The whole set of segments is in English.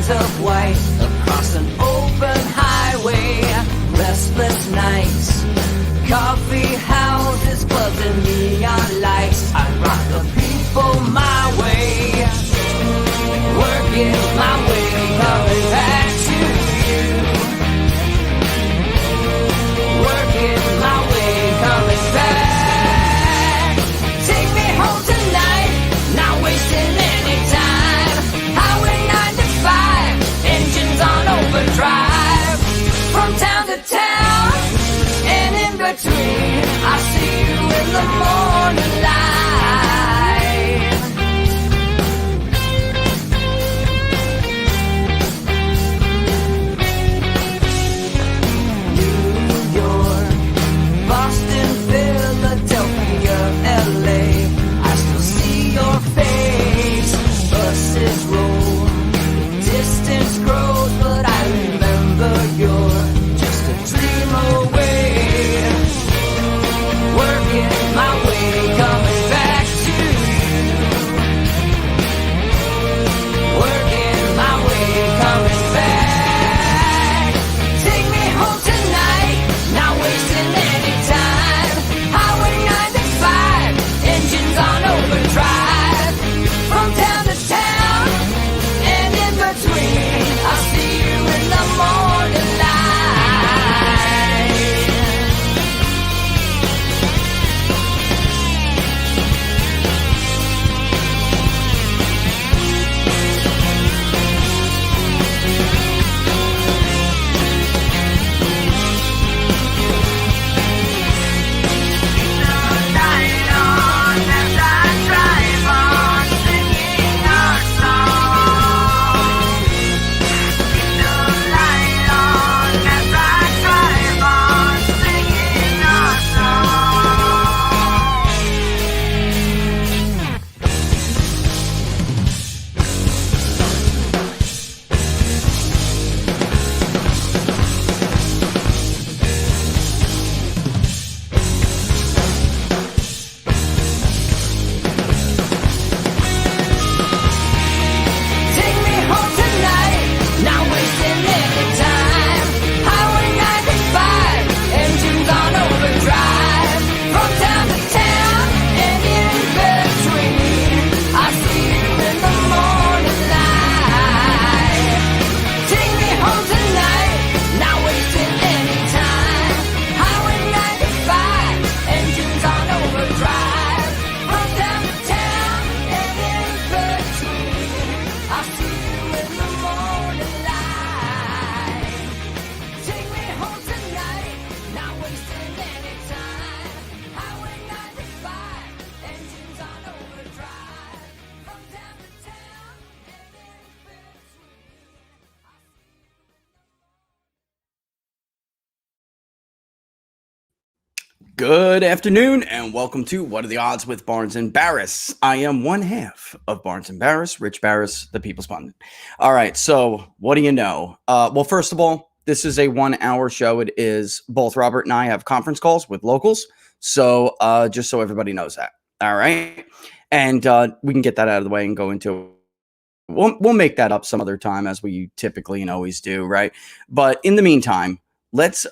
lines of white across an open highway. Restless nights, coffee houses, clubs and neon lights. I rock the people my way, working my way, coming back to you. Working my way, coming back. Take me home tonight, not wasting any time. Highway 95, engines on overdrive. From town to town, and in between, I see you in the morning light. New York, Boston, Philadelphia, LA, I still see your face. Buses roll, distance grows, but I remember you're just a dream away. Working my way, coming back to you. Working my way, coming back. Take me home tonight, not wasting any time. Highway 95, engines on overdrive. From town to town, and in between, I'll see you in the morning light. Light on as I drive on, singing our song. The light on as I drive on, singing our Take me home tonight, not wasting any time. Highway 95, engines on overdrive. From town to town, and in between, I see you in the morning light. Take me home tonight, not wasting any time. Highway 95, engines on overdrive. From town to town, and in between, I see you in the morning light. Take me home tonight, not wasting any time. Highway 95, engines on overdrive. From town to town, and in between. Good afternoon, and welcome to What Are the Odds with Barnes and Baris. I am one half of Barnes and Baris, Rich Baris, the People's Pundit. All right, so what do you know? Well, first of all, this is a 1 hour show. It is both Robert and I have conference calls with locals, so just so everybody knows that. All right, and we can get that out of the way and go into. We'll make that up some other time, as we typically and always do, right? But in the meantime, let's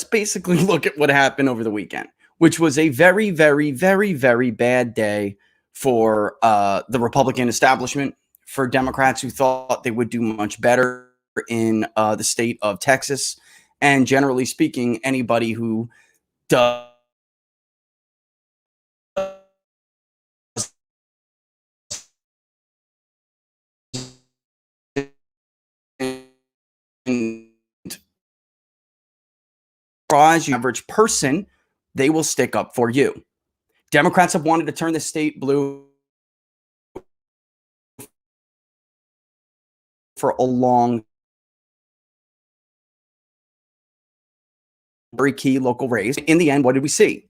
basically look at what happened over the weekend, which was a very, very, very, very bad day for the Republican establishment, for Democrats who thought they would do much better in the state of Texas, and generally speaking, anybody who does the average person, they will stick up for you. Democrats have wanted to turn the state blue for a long, very key local race. In the end, what did we see?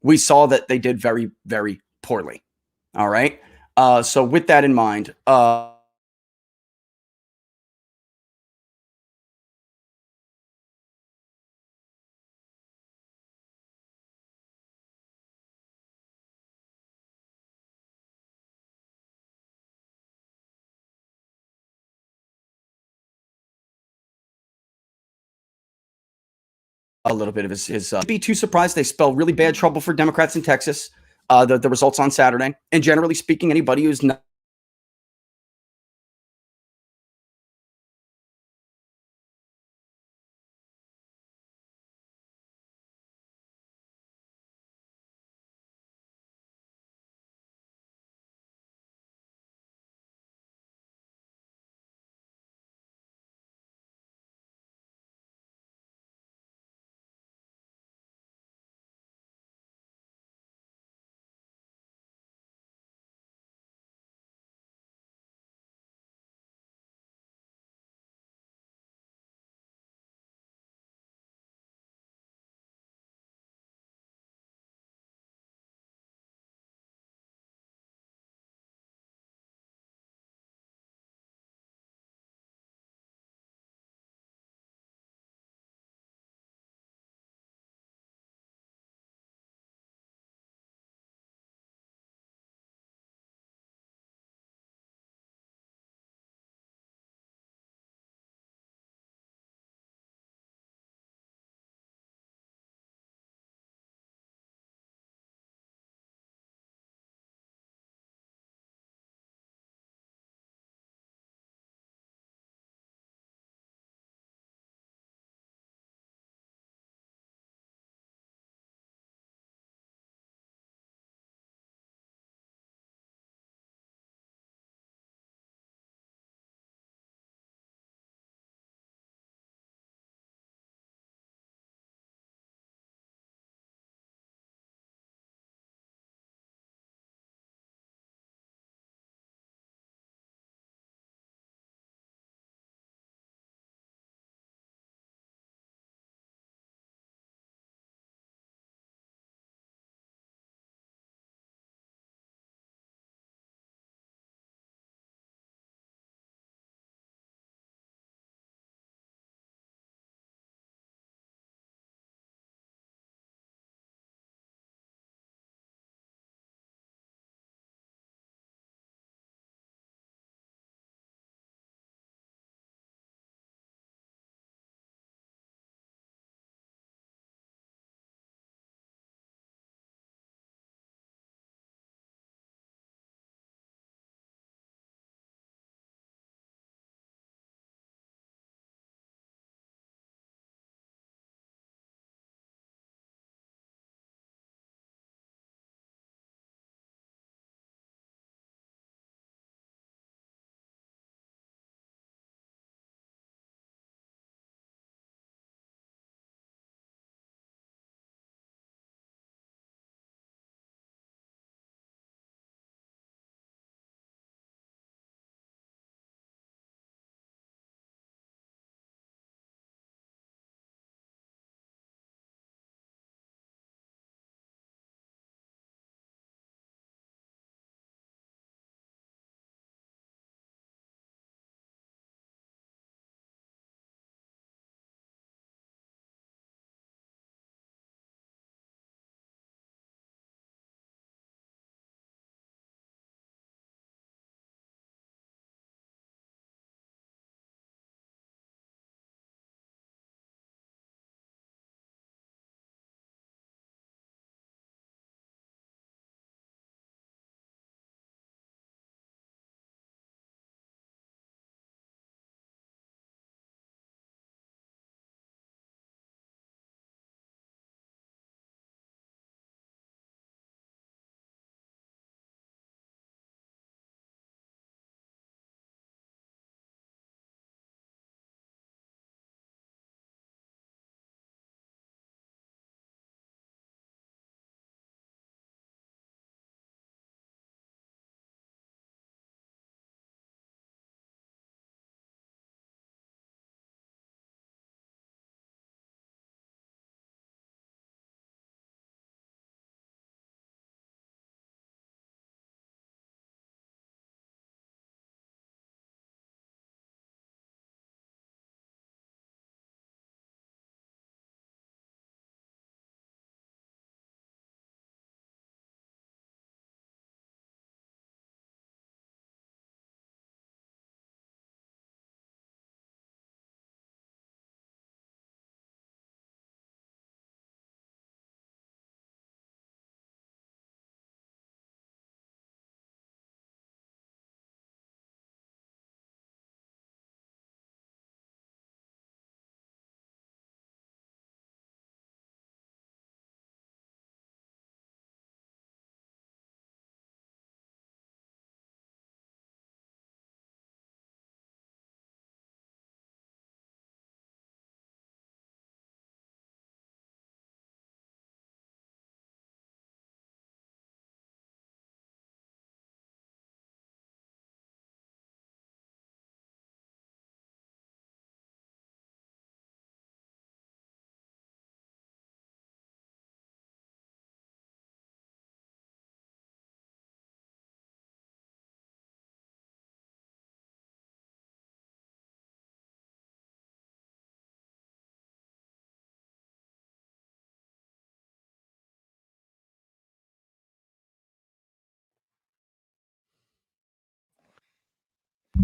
We saw that they did very, very poorly. All right. So with that in mind, a little bit of his be too surprised. They spell really bad trouble for Democrats in Texas. The results on Saturday, and generally speaking, anybody who's not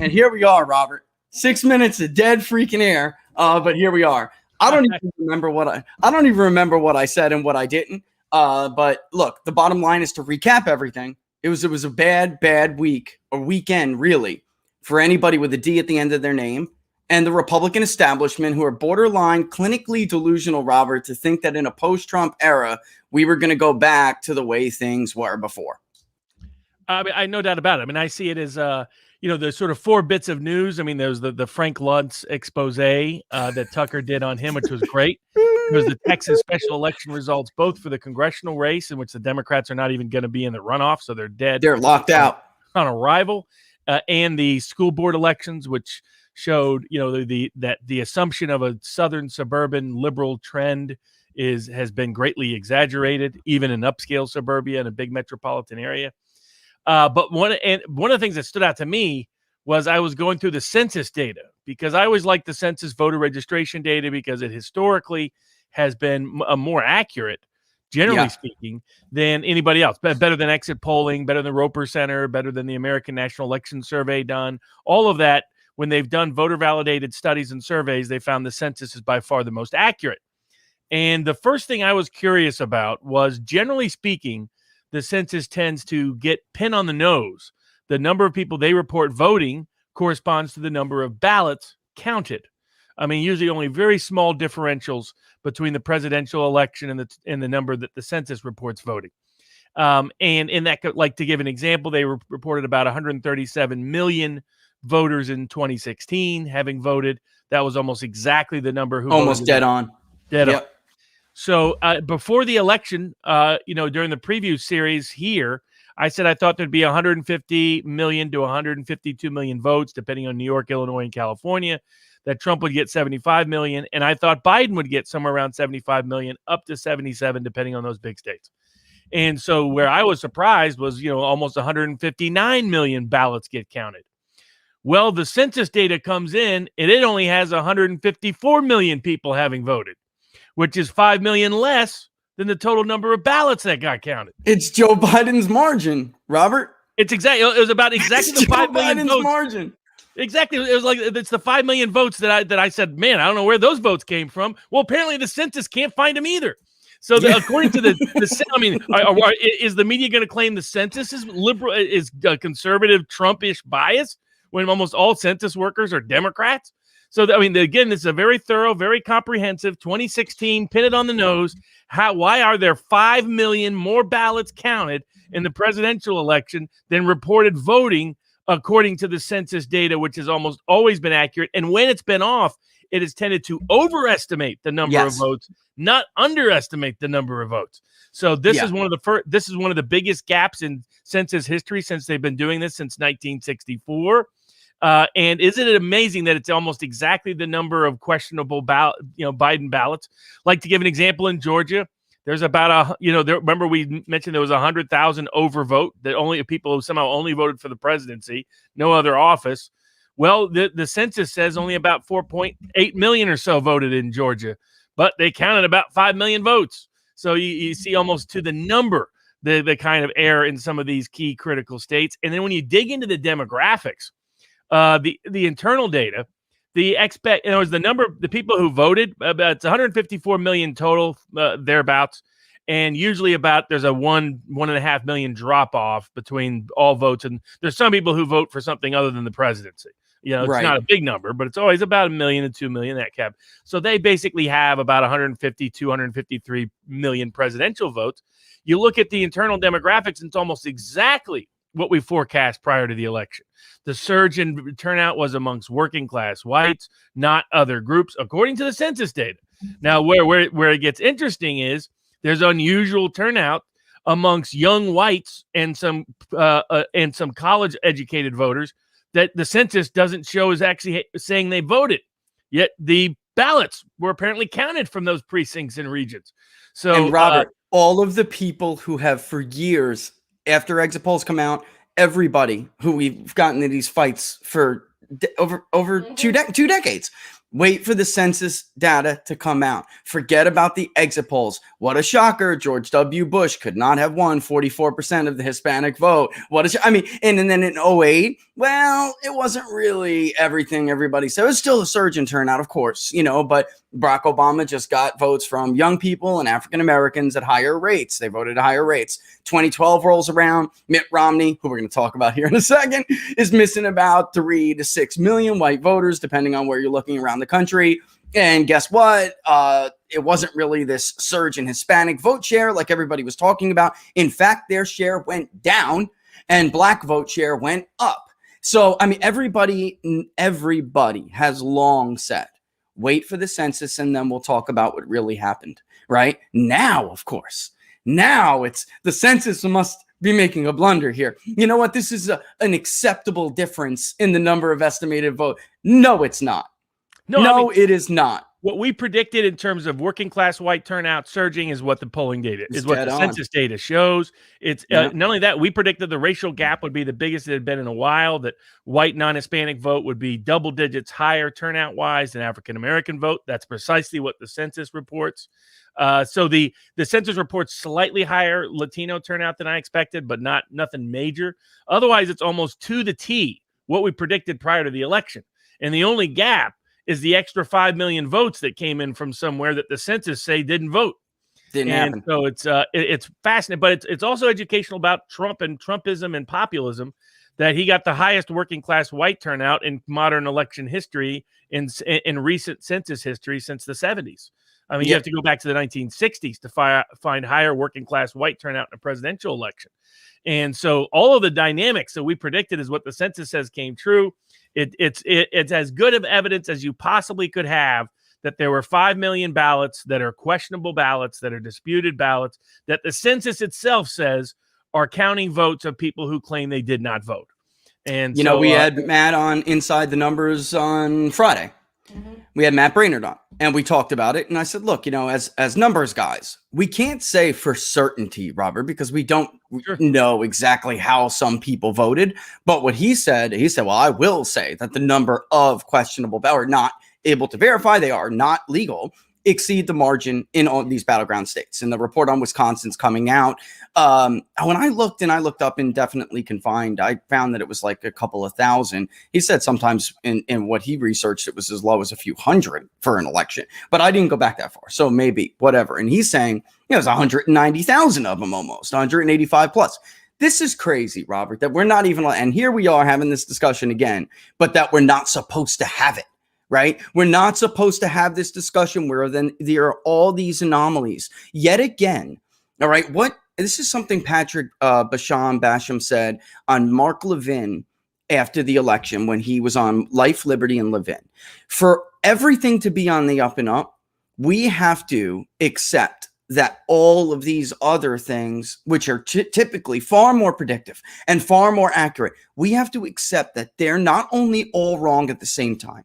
And here we are, Robert. 6 minutes of dead freaking air. But here we are. I don't even remember what I said and what I didn't. But look, the bottom line is to recap everything. It was a bad week or weekend, really, for anybody with a D at the end of their name. And the Republican establishment, who are borderline clinically delusional, Robert, to think that in a post-Trump era, we were going to go back to the way things were before. I mean, I no doubt about it. I mean, I see it as, there's sort of 4 bits of news. I mean, there's the Frank Luntz expose that Tucker did on him, which was great. There's the Texas special election results, both for the congressional race, in which the Democrats are not even going to be in the runoff, so they're dead. They're locked out on arrival, and the school board elections, which showed, that the assumption of a southern suburban liberal trend has been greatly exaggerated, even in upscale suburbia in a big metropolitan area. But one of the things that stood out to me was I was going through the census data, because I always like the census voter registration data because it historically has been more accurate, generally speaking, than anybody else. Better than exit polling, better than Roper Center, better than the American National Election Survey done. All of that, when they've done voter validated studies and surveys, they found the census is by far the most accurate. And the first thing I was curious about was, generally speaking, the census tends to get pin on the nose. The number of people they report voting corresponds to the number of ballots counted. I mean, usually only very small differentials between the presidential election and the number that the census reports voting. And in that, like, to give an example, they reported about 137 million voters in 2016 having voted. That was almost exactly the number who almost dead on. Dead on. So before the election, during the preview series here, I said I thought there'd be 150 million to 152 million votes, depending on New York, Illinois, and California, that Trump would get 75 million. And I thought Biden would get somewhere around 75 million, up to 77, depending on those big states. And so where I was surprised was, almost 159 million ballots get counted. Well, the census data comes in, and it only has 154 million people having voted, which is 5 million less than the total number of ballots that got counted. It's Joe Biden's margin, Robert. It was about exactly the 5 million Biden's votes. Margin. Exactly. It was like, it's the 5 million votes that I said, man, I don't know where those votes came from. Well, apparently the census can't find them either. So according to is the media going to claim the census is liberal, is conservative Trumpish bias, when almost all census workers are Democrats? So, again, this is a very thorough, very comprehensive 2016, pin it on the nose. Why are there 5 million more ballots counted in the presidential election than reported voting, according to the census data, which has almost always been accurate? And when it's been off, it has tended to overestimate the number of votes, not underestimate the number of votes. So this is one of the biggest gaps in census history, since they've been doing this since 1964. And isn't it amazing that it's almost exactly the number of questionable Biden ballots? Like, to give an example, in Georgia, there's about remember we mentioned there was 100,000 overvote, that only people who somehow only voted for the presidency, no other office. Well, the census says only about 4.8 million or so voted in Georgia, but they counted about 5 million votes. So you see almost to the number the kind of error in some of these key critical states. And then when you dig into the demographics, the internal data, the number of the people who voted, it's 154 million total, thereabouts, and usually there's a 1.5 million drop off between all votes, and there's some people who vote for something other than the presidency. It's not a big number, but it's always about 1 million to 2 million, that cap. So they basically have about 150, 253 million presidential votes. You look at the internal demographics, and it's almost exactly what we forecast prior to the election. The surge in turnout was amongst working class whites, not other groups, according to the census data. Now, where it gets interesting is there's unusual turnout amongst young whites and some college educated voters that the census doesn't show is actually saying they voted. Yet the ballots were apparently counted from those precincts and regions. So, and Robert, all of the people who have for years, after exit polls come out, everybody who we've gotten in these fights for over two decades, Wait for the census data to come out. Forget about the exit polls. What a shocker. George W. Bush could not have won 44% of the Hispanic vote. And then in 08, well, it wasn't really everything everybody said. It was still a surge in turnout, of course, but Barack Obama just got votes from young people and African Americans at higher rates. They voted at higher rates. 2012 rolls around. Mitt Romney, who we're going to talk about here in a second, is missing about 3 to 6 million white voters, depending on where you're looking around the country. And guess what? It wasn't really this surge in Hispanic vote share like everybody was talking about. In fact, their share went down and black vote share went up. So, everybody has long said, wait for the census and then we'll talk about what really happened, right? Now, of course, it's the census must be making a blunder here. You know what? This is an acceptable difference in the number of estimated votes. No, it's not. No, it is not. What we predicted in terms of working class white turnout surging is what the polling data is, what the census data shows. It's not only that, we predicted the racial gap would be the biggest it had been in a while, that white non-Hispanic vote would be double digits higher turnout wise than African-American vote. That's precisely what the census reports. So the census reports slightly higher Latino turnout than I expected, but nothing major. Otherwise, it's almost to the T what we predicted prior to the election. And the only gap is the extra 5 million votes that came in from somewhere that the census say didn't vote. Didn't happen. So it's fascinating, but it's also educational about Trump and Trumpism and populism, that he got the highest working class white turnout in modern election history in recent census history since the 70s. You have to go back to the 1960s to find higher working class white turnout in a presidential election. And so all of the dynamics that we predicted is what the census says came true. It's as good of evidence as you possibly could have that there were 5 million ballots that are questionable ballots, that are disputed ballots, that the census itself says are counting votes of people who claim they did not vote. And we had Matt on Inside the Numbers on Friday. We had Matt Brainerd on and we talked about it. And I said, look, as numbers guys, we can't say for certainty, Robert, because we don't know exactly how some people voted. But what he said, well, I will say that the number of questionable ballots not able to verify, they are not legal, exceed the margin in all these battleground states. And the report on Wisconsin's coming out. When I looked up indefinitely confined, I found that it was like a couple of thousand. He said sometimes in what he researched, it was as low as a few hundred for an election, but I didn't go back that far. So maybe whatever. And he's saying, it was 190,000 of them, almost 185 plus. This is crazy, Robert, that we're not even, and here we are having this discussion again, but that we're not supposed to have it. Right? We're not supposed to have this discussion where then there are all these anomalies yet again. All right. This is something Patrick Basham said on Mark Levin after the election when he was on Life, Liberty, and Levin. For everything to be on the up and up, we have to accept that all of these other things, which are typically far more predictive and far more accurate, we have to accept that they're not only all wrong at the same time,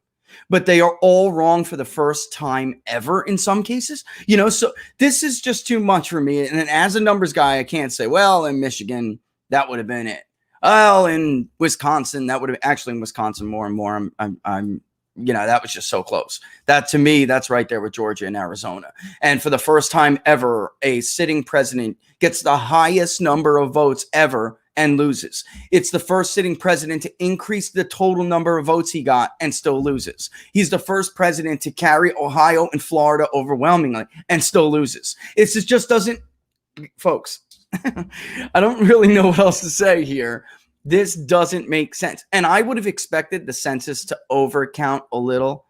but they are all wrong for the first time ever in some cases. So this is just too much for me. And as a numbers guy, I can't say, well, in Michigan, that would have been it. Well, in Wisconsin, that would have actually in Wisconsin more and more. I'm that was just so close. That to me, that's right there with Georgia and Arizona. And for the first time ever, a sitting president gets the highest number of votes ever and loses. It's the first sitting president to increase the total number of votes he got and still loses. He's the first president to carry Ohio and Florida overwhelmingly and still loses. It just doesn't, folks, I don't really know what else to say here. This doesn't make sense. And I would have expected the census to overcount a little,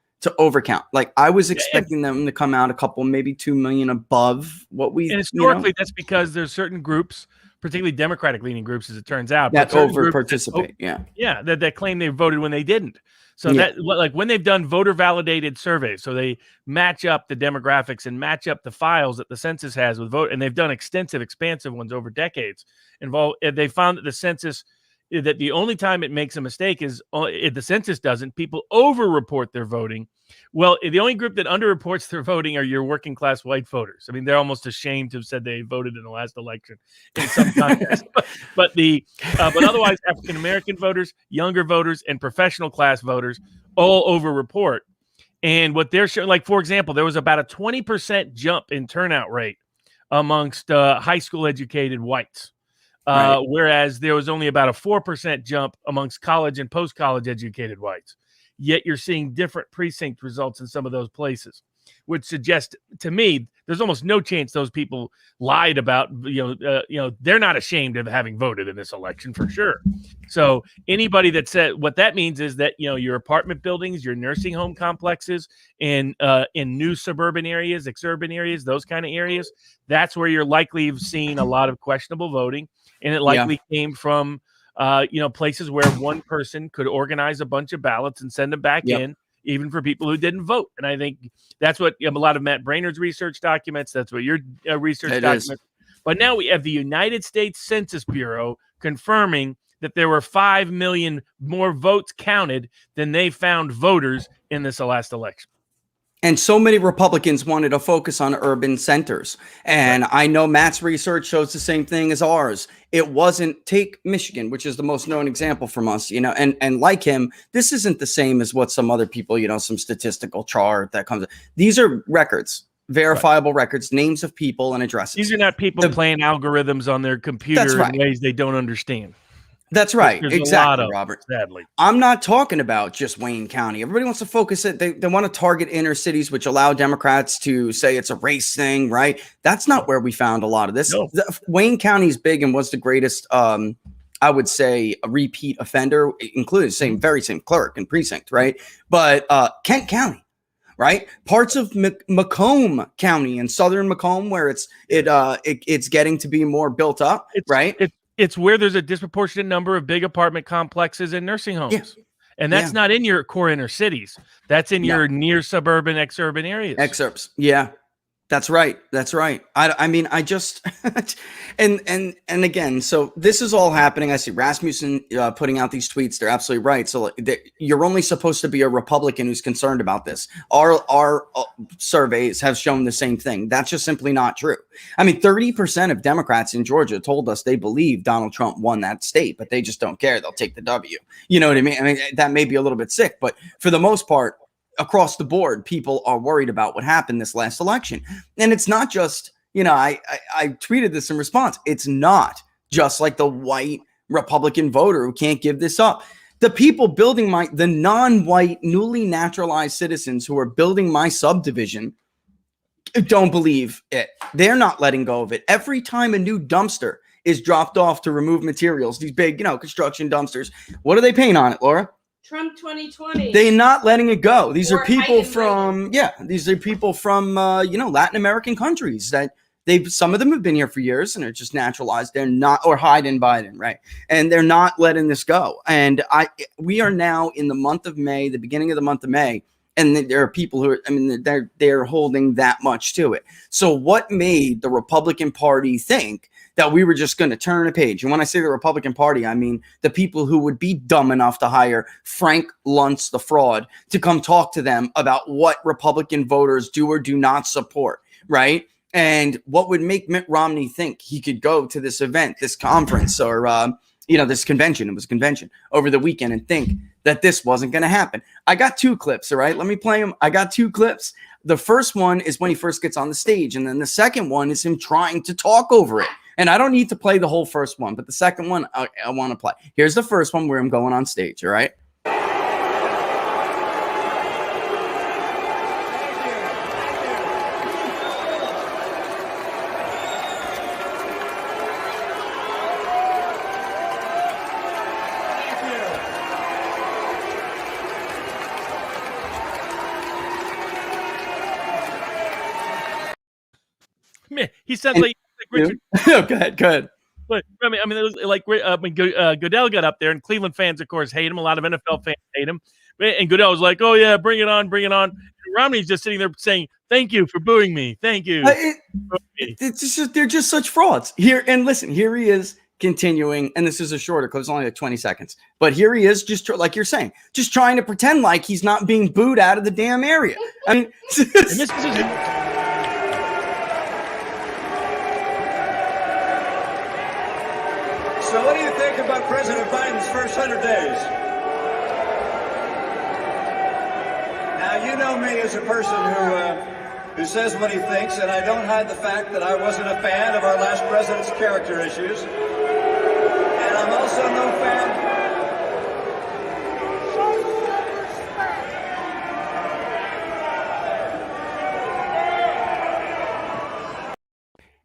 Like I was expecting them to come out a couple, maybe 2 million above what we. And historically, that's because there's certain groups, particularly Democratic-leaning groups, as it turns out, that over participate. That claim they voted when they didn't. So that, like when they've done voter-validated surveys, so they match up the demographics and match up the files that the census has with vote, and they've done extensive, expansive ones over decades. They found that the census, that the only time it makes a mistake is if the census doesn't. People over-report their voting. Well, the only group that underreports their voting are your working class white voters. I mean, they're almost ashamed to have said they voted in the last election in some contest. but otherwise, African American voters, younger voters, and professional class voters all over-report. And what they're showing, like, for example, there was about a 20% jump in turnout rate amongst high school educated whites. Right. Whereas there was only about a 4% jump amongst college and post-college educated whites. Yet you're seeing different precinct results in some of those places, which suggests to me there's almost no chance those people lied about, they're not ashamed of having voted in this election for sure. So anybody that said, what that means is that, your apartment buildings, your nursing home complexes in new suburban areas, exurban areas, those kind of areas, that's where you're likely seeing a lot of questionable voting. And it likely came from, places where one person could organize a bunch of ballots and send them back in, even for people who didn't vote. And I think that's what a lot of Matt Brainerd's research documents. That's what your research documents. But now we have the United States Census Bureau confirming that there were 5 million more votes counted than they found voters in this last election. And so many Republicans wanted to focus on urban centers. And I know Matt's research shows the same thing as ours. It wasn't, take Michigan, which is the most known example from us, and like him, this isn't the same as what some other people, some statistical chart that comes. These are records, verifiable records, names of people and addresses. These are not people playing algorithms on their computer in ways they don't understand. That's right. There's exactly, Robert. Sadly. I'm not talking about just Wayne County. Everybody wants to focus it. They want to target inner cities, which allow Democrats to say it's a race thing, right? That's not where we found a lot of this. No. Wayne County is big and was the greatest, I would say, a repeat offender, including very same clerk and precinct, right? But Kent County, right? Parts of Macomb County in southern Macomb, where it's getting to be more built up, right? It's where there's a disproportionate number of big apartment complexes and nursing homes. Yeah. And that's not in your core inner cities. That's in your near suburban, exurban areas. Exurbs. Yeah. That's right. That's right. I just, and again, so this is all happening. I see Rasmussen putting out these tweets. They're absolutely right. So you're only supposed to be a Republican who's concerned about this. Our surveys have shown the same thing. That's just simply not true. 30% of Democrats in Georgia told us they believe Donald Trump won that state, but they just don't care. They'll take the W. You know what I mean? That may be a little bit sick, but for the most part, across the board, people are worried about what happened this last election. And it's not just, I tweeted this in response. It's not just like the white Republican voter who can't give this up. The people building the non-white, newly naturalized citizens who are building my subdivision don't believe it. They're not letting go of it. Every time a new dumpster is dropped off to remove materials, these big, construction dumpsters, what are they paying on it, Laura? Trump 2020. They're not letting it go. These are people from, Latin American countries that some of them have been here for years and are just naturalized. They're not, or Biden, right? And they're not letting this go. And we are now in the month of May, the beginning of the month of May, and there are people who are, they're holding that much to it. So what made the Republican Party think that we were just going to turn a page? And when I say the Republican Party, I mean the people who would be dumb enough to hire Frank Luntz, the fraud, to come talk to them about what Republican voters do or do not support, right? And what would make Mitt Romney think he could go to this event, this conference, or this convention, it was a convention over the weekend, and think that this wasn't going to happen. I got 2 clips, all right? Let me play them. I got 2 clips. The first one is when he first gets on the stage, and then the second one is him trying to talk over it. And I don't need to play the whole first one, but the second one I want to play. Here's the first one where I'm going on stage, all right? Man, he sounds like Richard. Go ahead. But it was like Goodell got up there, and Cleveland fans, of course, hate him. A lot of NFL fans hate him. And Goodell was like, "Oh yeah, bring it on." And Romney's just sitting there saying, "Thank you for booing me. Thank you." They're just such frauds. Here he is continuing, and this is a shorter clip. It's only like 20 seconds. But here he is, just like you're saying, just trying to pretend like he's not being booed out of the damn area. And this is So what do you think about President Biden's first 100 days? Now, you know me as a person who says what he thinks, and I don't hide the fact that I wasn't a fan of our last president's character issues. And I'm also no fan.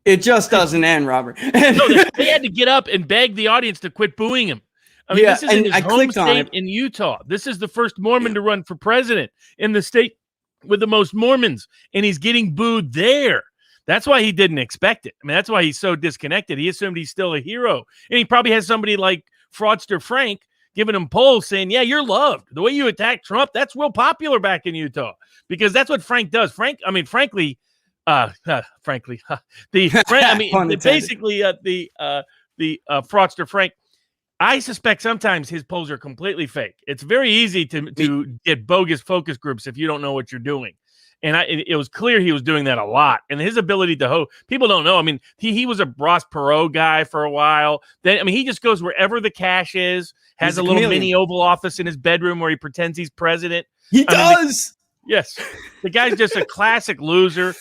It just doesn't end, Robert. No, they had to get up and beg the audience to quit booing him. I mean, this is in his home state in Utah. This is the first Mormon to run for president in the state with the most Mormons, and he's getting booed there. That's why he didn't expect it. I mean, that's why he's so disconnected. He assumed he's still a hero. And he probably has somebody like fraudster Frank giving him polls saying, yeah, you're loved. The way you attack Trump, that's real popular back in Utah, because that's what Frank does. Frankly, the fraudster Frank, I suspect sometimes his polls are completely fake. It's very easy to get bogus focus groups if you don't know what you're doing. And it was clear he was doing that a lot. And his ability to people don't know. I mean, he was a Ross Perot guy for a while. Then, he just goes wherever the cash is, has a little mini Oval Office in his bedroom where he pretends he's president. He does. Yes. The guy's just a classic loser.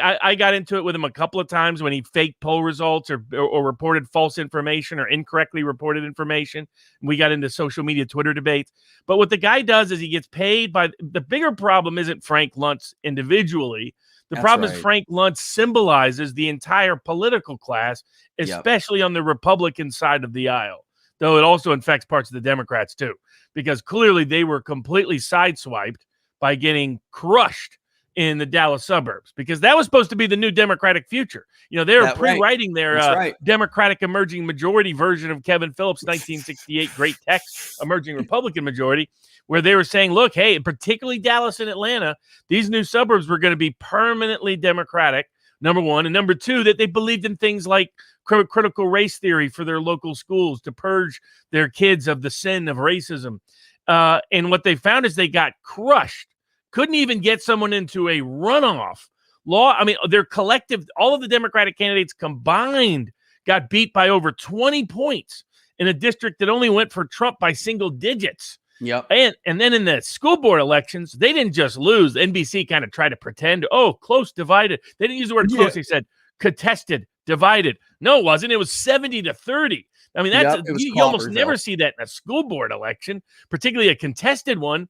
I got into it with him a couple of times when he faked poll results or reported false information or incorrectly reported information. We got into social media Twitter debates. But what the guy does is he gets paid by – the bigger problem isn't Frank Luntz individually. The problem is Frank Luntz symbolizes the entire political class, especially on the Republican side of the aisle, though it also infects parts of the Democrats too, because clearly they were completely sideswiped by getting crushed in the Dallas suburbs, because that was supposed to be the new Democratic future. They were pre-writing their Democratic emerging majority version of Kevin Phillips' 1968 great text, emerging Republican majority, where they were saying, look, hey, particularly Dallas and Atlanta, these new suburbs were going to be permanently Democratic, number one. And number two, that they believed in things like critical race theory for their local schools to purge their kids of the sin of racism. And what they found is they got crushed. Couldn't even get someone into a runoff. Their collective, all of the Democratic candidates combined got beat by over 20 points in a district that only went for Trump by single digits. Yep. And then in the school board elections, they didn't just lose. NBC kind of tried to pretend, close, divided. They didn't use the word close. They said contested, divided. No, it wasn't. It was 70-30. I mean, you almost never see that in a school board election, particularly a contested one.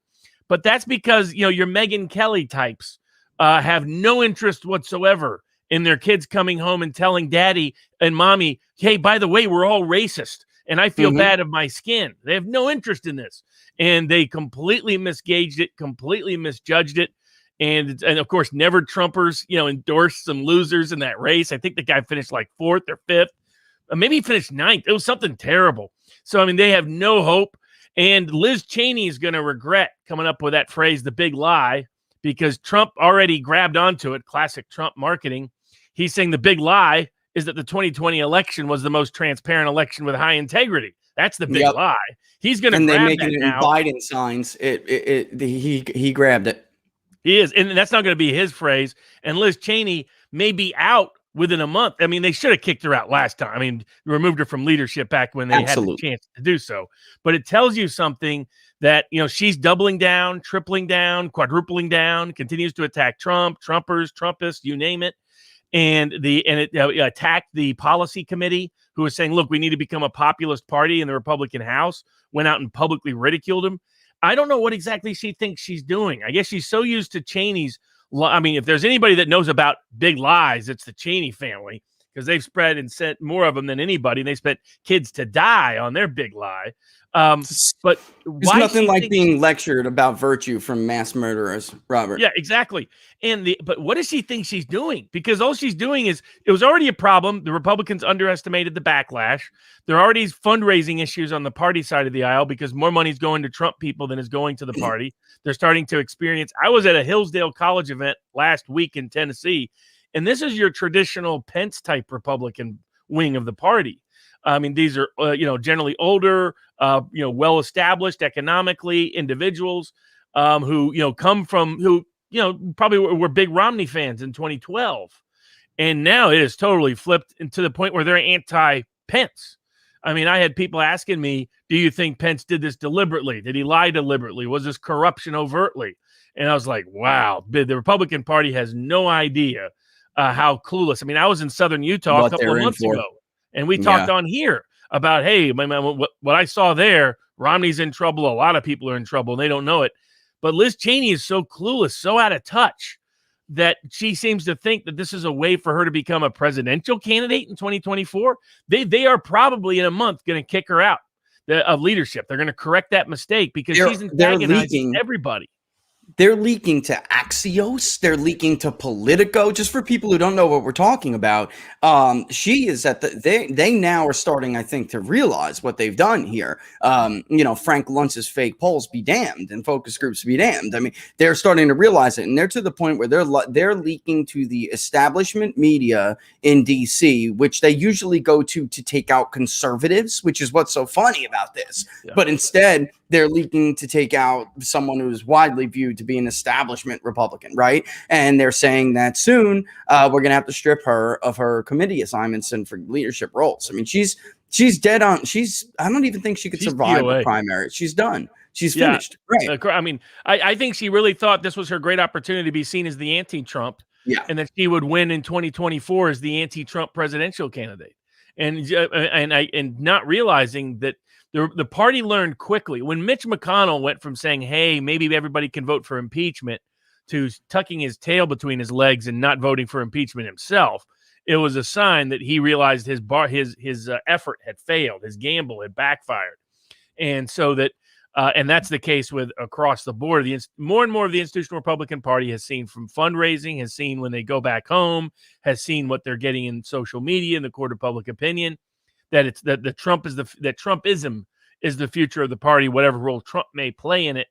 But that's because, your Megyn Kelly types have no interest whatsoever in their kids coming home and telling daddy and mommy, hey, by the way, we're all racist and I feel bad of my skin. They have no interest in this. And they completely misgauged it, completely misjudged it. And of course, never Trumpers, endorsed some losers in that race. I think the guy finished like 4th or 5th. Maybe he finished 9th. It was something terrible. So, they have no hope. And Liz Cheney is going to regret coming up with that phrase, the big lie, because Trump already grabbed onto it. Classic Trump marketing. He's saying the big lie is that the 2020 election was the most transparent election with high integrity. That's the big lie. He's going to grab that now. And they make it in Biden signs. He grabbed it. He is. And that's not going to be his phrase. And Liz Cheney may be out within a month. They should have kicked her out last time. Removed her from leadership back when they had the chance to do so. But it tells you something that, she's doubling down, tripling down, quadrupling down, continues to attack Trump, Trumpers, Trumpists, you name it. And it attacked the policy committee, who was saying, look, we need to become a populist party in the Republican House, went out and publicly ridiculed him. I don't know what exactly she thinks she's doing. I guess she's so used to Cheney's. If there's anybody that knows about big lies, it's the Cheney family, because they've spread and sent more of them than anybody. And they spent kids to die on their big lie. But it's nothing like being lectured about virtue from mass murderers, Robert. Yeah, exactly. But what does she think she's doing? Because all she's doing is, it was already a problem. The Republicans underestimated the backlash. There are already fundraising issues on the party side of the aisle because more money is going to Trump people than is going to the party. They're starting to experience. I was at a Hillsdale College event last week in Tennessee, and this is your traditional Pence type Republican wing of the party. These are, generally older, well-established economically individuals who, come from, who, probably were big Romney fans in 2012. And now it is totally flipped into the point where they're anti-Pence. I mean, I had people asking me, do you think Pence did this deliberately? Did he lie deliberately? Was this corruption overtly? And I was like, wow, the Republican Party has no idea how clueless. I mean, I was in Southern Utah a couple of months ago, and we talked on here about, hey, what I saw there, Romney's in trouble. A lot of people are in trouble, and they don't know it. But Liz Cheney is so clueless, so out of touch, that she seems to think that this is a way for her to become a presidential candidate in 2024. They are probably in a month going to kick her out of leadership. They're going to correct that mistake because she's antagonizing everybody. They're leaking to Axios. They're leaking to Politico. Just for people who don't know what we're talking about, she is at they now are starting, I think, to realize what they've done here. Frank Luntz's fake polls be damned and focus groups be damned. I mean, they're starting to realize it, and they're to the point where they're leaking to the establishment media in D.C., which they usually go to take out conservatives, which is what's so funny about this. Yeah. But instead, they're leaking to take out someone who is widely viewed to be an establishment Republican, right? And they're saying that soon we're going to have to strip her of her committee assignments and for leadership roles. I mean, she's dead on. I don't even think she could survive the primary. She's done. She's finished. Right. I mean, I think she really thought this was her great opportunity to be seen as the anti-Trump, and that she would win in 2024 as the anti-Trump presidential candidate, and not realizing that. The party learned quickly when Mitch McConnell went from saying, hey, maybe everybody can vote for impeachment to tucking his tail between his legs and not voting for impeachment himself. It was a sign that he realized his effort had failed. His gamble had backfired. And so that and that's the case with across the board. More and more of the institutional Republican Party has seen from fundraising, has seen when they go back home, has seen what they're getting in social media, in the court of public opinion. That Trumpism is the future of the party, whatever role Trump may play in it,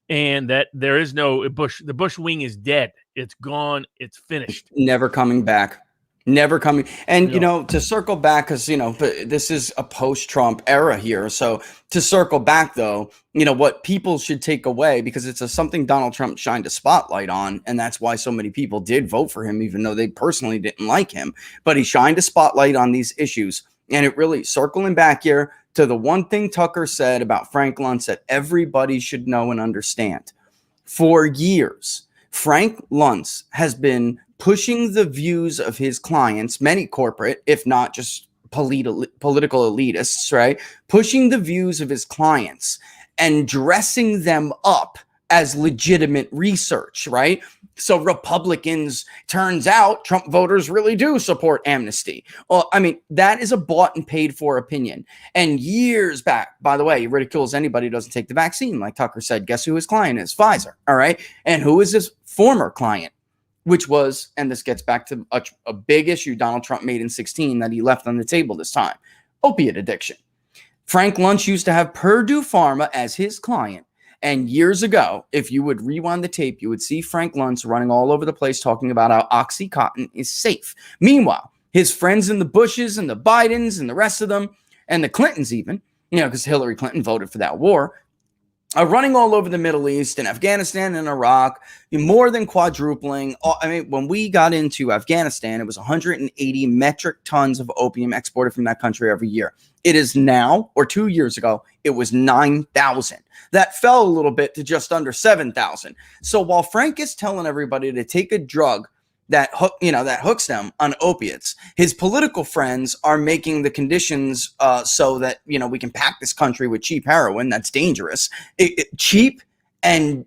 and that there is no Bush. The Bush wing is dead. It's gone. It's finished. Never coming back. Never coming. And, to circle back, because, this is a post-Trump era here. So to circle back, though, what people should take away, because it's something Donald Trump shined a spotlight on, and that's why so many people did vote for him, even though they personally didn't like him. But he shined a spotlight on these issues. And it really, circling back here to the one thing Tucker said about Frank Luntz that everybody should know and understand. For years, Frank Luntz has been pushing the views of his clients, many corporate, if not just political elitists, right? Pushing the views of his clients and dressing them up as legitimate research, right? So Republicans, turns out Trump voters really do support amnesty. Well, I mean, that is a bought and paid for opinion. And years back, by the way, he ridicules anybody who doesn't take the vaccine. Like Tucker said, guess who his client is? Pfizer. All right. And who is his former client? Which was, and this gets back to a big issue Donald Trump made in 2016 that he left on the table this time, opiate addiction. Frank Luntz used to have Purdue Pharma as his client. And years ago, if you would rewind the tape, you would see Frank Luntz running all over the place talking about how OxyContin is safe. Meanwhile, his friends in the Bushes and the Bidens and the rest of them, and the Clintons even, because Hillary Clinton voted for that war, are running all over the Middle East and Afghanistan and Iraq, more than quadrupling. I mean, when we got into Afghanistan, it was 180 metric tons of opium exported from that country every year. It is now, or 2 years ago, it was 9,000. That fell a little bit to just under 7,000. So while Frank is telling everybody to take a drug that hooks them on opiates, his political friends are making the conditions so that we can pack this country with cheap heroin. That's dangerous. Cheap and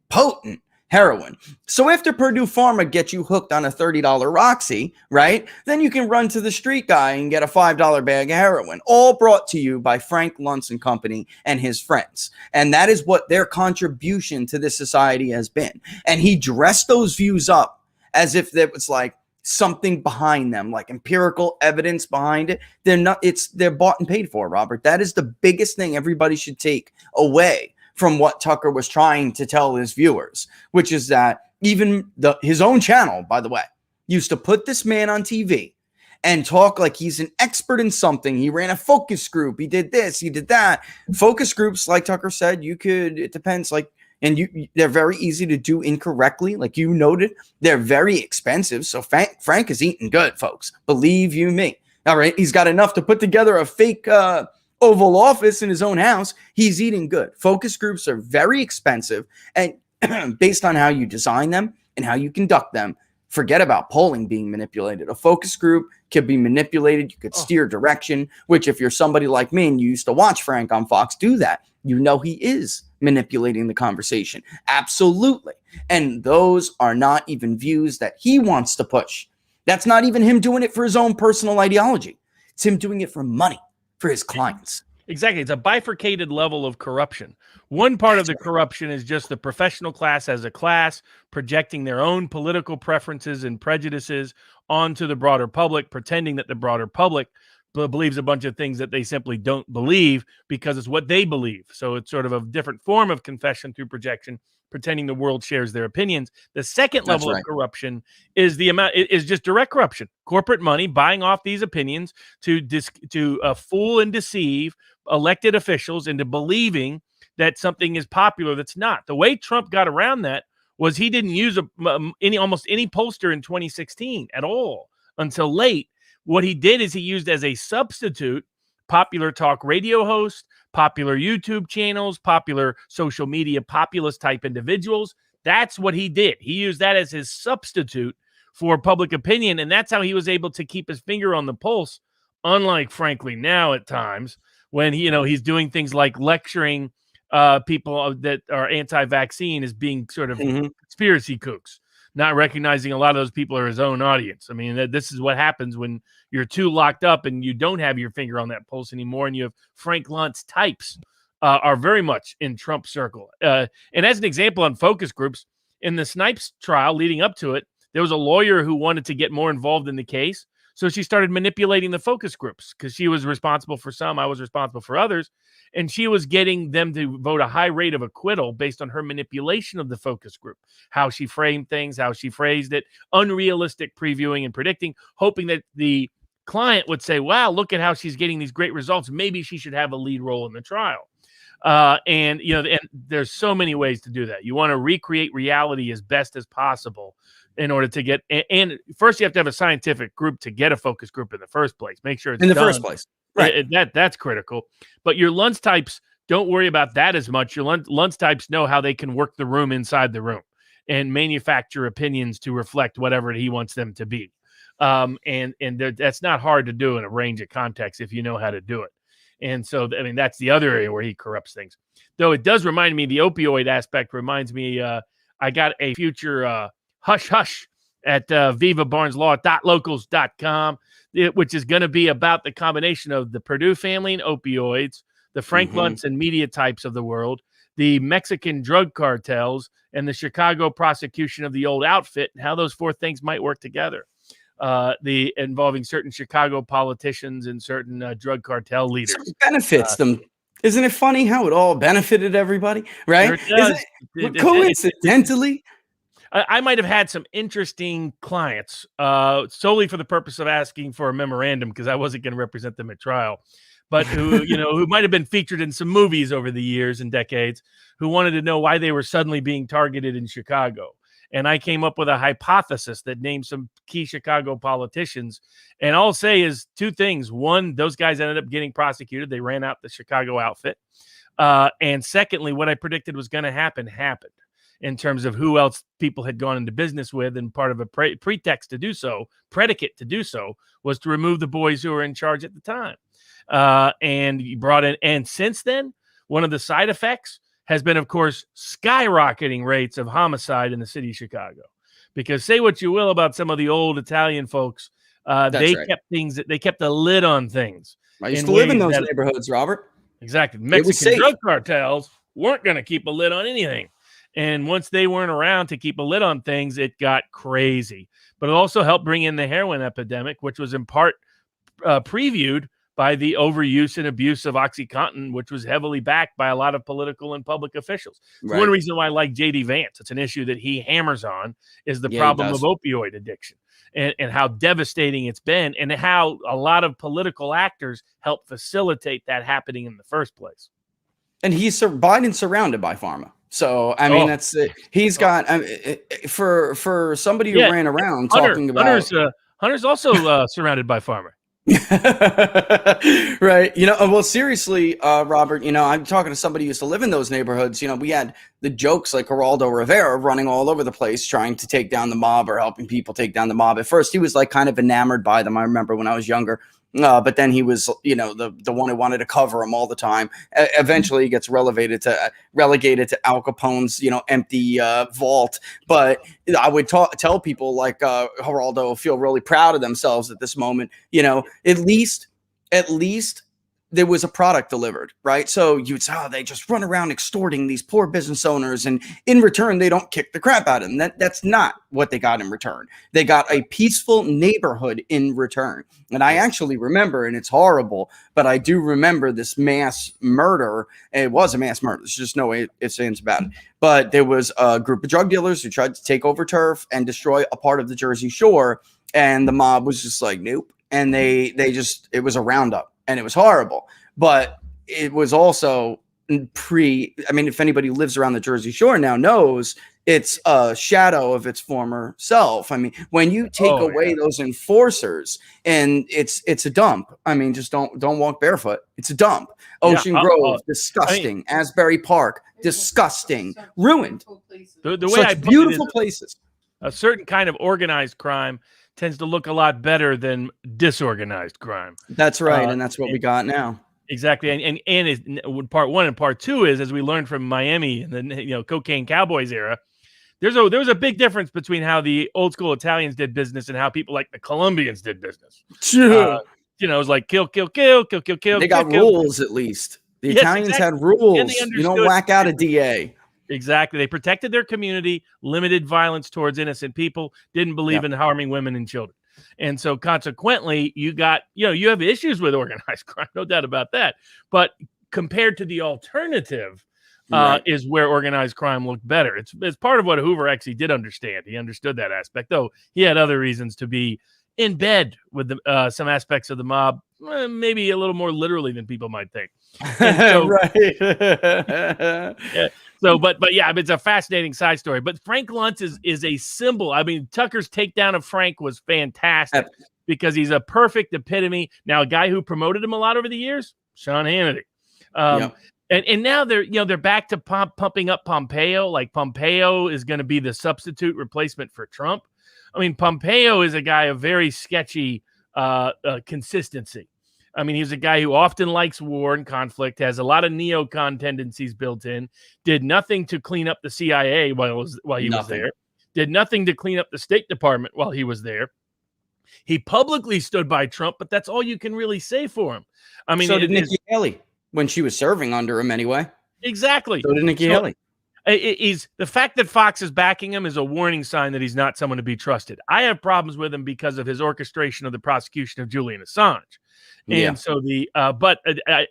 potent heroin. So after Purdue Pharma gets you hooked on a $30 Roxy, right? Then you can run to the street guy and get a $5 bag of heroin, all brought to you by Frank Luntz and company and his friends. And that is what their contribution to this society has been. And he dressed those views up as if there was like something behind them, like empirical evidence behind it. They're bought and paid for, Robert. That is the biggest thing everybody should take away from what Tucker was trying to tell his viewers, which is that even his own channel, by the way, used to put this man on TV and talk like he's an expert in something. He ran a focus group. He did this, he did that. Focus groups, like Tucker said, it depends, they're very easy to do incorrectly. Like you noted, they're very expensive. So Frank is eating good, folks. Believe you me. All right. He's got enough to put together a fake Oval Office in his own house. He's eating good. Focus groups are very expensive. And based on how you design them and how you conduct them, forget about polling being manipulated. A focus group could be manipulated. You could steer direction, which if you're somebody like me and you used to watch Frank on Fox do that, you know he is manipulating the conversation. Absolutely. And those are not even views that he wants to push. That's not even him doing it for his own personal ideology. It's him doing it for money, for his clients. Exactly. It's a bifurcated level of corruption. One part of the corruption is just the professional class as a class projecting their own political preferences and prejudices onto the broader public, pretending that the broader public believes a bunch of things that they simply don't believe because it's what they believe. So it's sort of a different form of confession through projection, pretending the world shares their opinions. The second level of corruption is just direct corruption, corporate money buying off these opinions to fool and deceive elected officials into believing that something is popular that's not. The way Trump got around that was he didn't use almost any pollster in 2016 at all until late. What he did is he used as a substitute popular talk radio hosts, popular YouTube channels, popular social media populist type individuals. That's what he did. He used that as his substitute for public opinion, and that's how he was able to keep his finger on the pulse, unlike, frankly, now at times when he's doing things like lecturing people that are anti-vaccine as being sort of conspiracy kooks, not recognizing a lot of those people are his own audience. I mean, this is what happens when you're too locked up and you don't have your finger on that pulse anymore, and you have Frank Luntz types are very much in Trump's circle. And as an example on focus groups, in the Snipes trial leading up to it, there was a lawyer who wanted to get more involved in the case. So she started manipulating the focus groups because she was responsible for some, I was responsible for others. And she was getting them to vote a high rate of acquittal based on her manipulation of the focus group, how she framed things, how she phrased it, unrealistic previewing and predicting, hoping that the client would say, wow, look at how she's getting these great results. Maybe she should have a lead role in the trial. And there's so many ways to do that. You want to recreate reality as best as possible in order to get, and first you have to have a scientific group to get a focus group in the first place. Make sure it's in the done. first place. Right. That's critical. But your Luntz types don't worry about that as much. Your Luntz types know how they can work the room inside the room and manufacture opinions to reflect whatever he wants them to be. And that's not hard to do in a range of contexts if you know how to do it. And so, I mean, that's the other area where he corrupts things. Though it does remind me, the opioid aspect reminds me, I got a future hush hush at vivabarneslaw.locals.com, which is going to be about the combination of the Purdue family and opioids, the Frank Luntz and media types of the world, the Mexican drug cartels, and the Chicago prosecution of the old outfit, and how those four things might work together. The involving certain Chicago politicians and certain drug cartel leaders. So it benefits them. Isn't it funny how it all benefited everybody, right? Sure it does. Coincidentally, I might have had some interesting clients solely for the purpose of asking for a memorandum because I wasn't going to represent them at trial, but who, who might have been featured in some movies over the years and decades, who wanted to know why they were suddenly being targeted in Chicago. And I came up with a hypothesis that named some key Chicago politicians. And I'll say is two things. One, those guys ended up getting prosecuted. They ran out the Chicago outfit. And secondly, what I predicted was going to happen happened in terms of who else people had gone into business with. And part of a pretext to do so, predicate to do so, was to remove the boys who were in charge at the time. And you brought in, and since then, one of the side effects has been, of course, skyrocketing rates of homicide in the city of Chicago. Because say what you will about some of the old Italian folks, they kept a lid on things. I used to live in those neighborhoods, Robert. Exactly. Mexican drug cartels weren't going to keep a lid on anything. And once they weren't around to keep a lid on things, it got crazy. But it also helped bring in the heroin epidemic, which was in part previewed by the overuse and abuse of OxyContin, which was heavily backed by a lot of political and public officials. Right. One reason why I like J.D. Vance, it's an issue that he hammers on, is the problem of opioid addiction and how devastating it's been and how a lot of political actors help facilitate that happening in the first place. And Biden's surrounded by pharma. So, I mean, that's he's got for somebody who ran around talking about Hunter's also surrounded by pharma. Right. Well, seriously, Robert, I'm talking to somebody who used to live in those neighborhoods. We had the jokes like Geraldo Rivera running all over the place trying to take down the mob or helping people take down the mob. At first, he was like kind of enamored by them. I remember when I was younger. But then he was, the one who wanted to cover him all the time. Eventually, he gets relegated to Al Capone's, empty vault. But I would tell people like Geraldo feel really proud of themselves at this moment. At least there was a product delivered, right? So you'd say, they just run around extorting these poor business owners, and in return, they don't kick the crap out of them. That's not what they got in return. They got a peaceful neighborhood in return. And I actually remember, and it's horrible, but I do remember this mass murder. It was a mass murder. There's just no way ifs, ands about it. But there was a group of drug dealers who tried to take over turf and destroy a part of the Jersey Shore. And the mob was just like, nope. And it was a roundup. And it was horrible, but it was also if anybody lives around the Jersey Shore now knows it's a shadow of its former self. When you take away those enforcers, and it's a dump. Just don't walk barefoot. It's a dump. Ocean Grove, disgusting. Asbury Park, disgusting. Ruined. The way I beautiful places. A certain kind of organized crime tends to look a lot better than disorganized crime. That's right, and that's what we got now. Exactly, and is part one, and part two is, as we learned from Miami and the cocaine cowboys era. There was a big difference between how the old school Italians did business and how people like the Colombians did business. Sure. It was like kill, kill, kill, kill, kill, kill. They got rules at least. The Italians had rules. You don't whack out a DA. Exactly. They protected their community, limited violence towards innocent people, didn't believe in harming women and children. And so consequently, you have issues with organized crime, no doubt about that. But compared to the alternative, is where organized crime looked better. It's part of what Hoover actually did understand. He understood that aspect, though he had other reasons to be in bed with some aspects of the mob, maybe a little more literally than people might think. So, right. Yeah. So, but it's a fascinating side story. But Frank Luntz is a symbol. Tucker's takedown of Frank was fantastic because he's a perfect epitome. Now, a guy who promoted him a lot over the years, Sean Hannity. And now they're back to pumping up Pompeo. Like Pompeo is going to be the substitute replacement for Trump. Pompeo is a guy of very sketchy consistency. He's a guy who often likes war and conflict, has a lot of neocon tendencies built in, did nothing to clean up the CIA while he was there, did nothing to clean up the State Department while he was there. He publicly stood by Trump, but that's all you can really say for him. So did Nikki Haley when she was serving under him anyway. Exactly. So did Nikki Haley. The fact that Fox is backing him is a warning sign that he's not someone to be trusted. I have problems with him because of his orchestration of the prosecution of Julian Assange. And so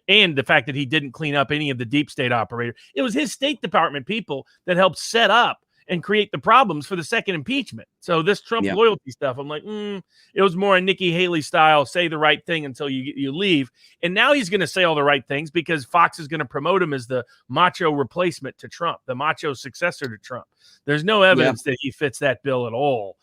and the fact that he didn't clean up any of the deep state operators. It was his State Department people that helped set up and create the problems for the second impeachment. So this Trump loyalty stuff, I'm like, it was more a Nikki Haley style, say the right thing until you leave. And now he's going to say all the right things because Fox is going to promote him as the macho replacement to Trump, the macho successor to Trump. There's no evidence that he fits that bill at all.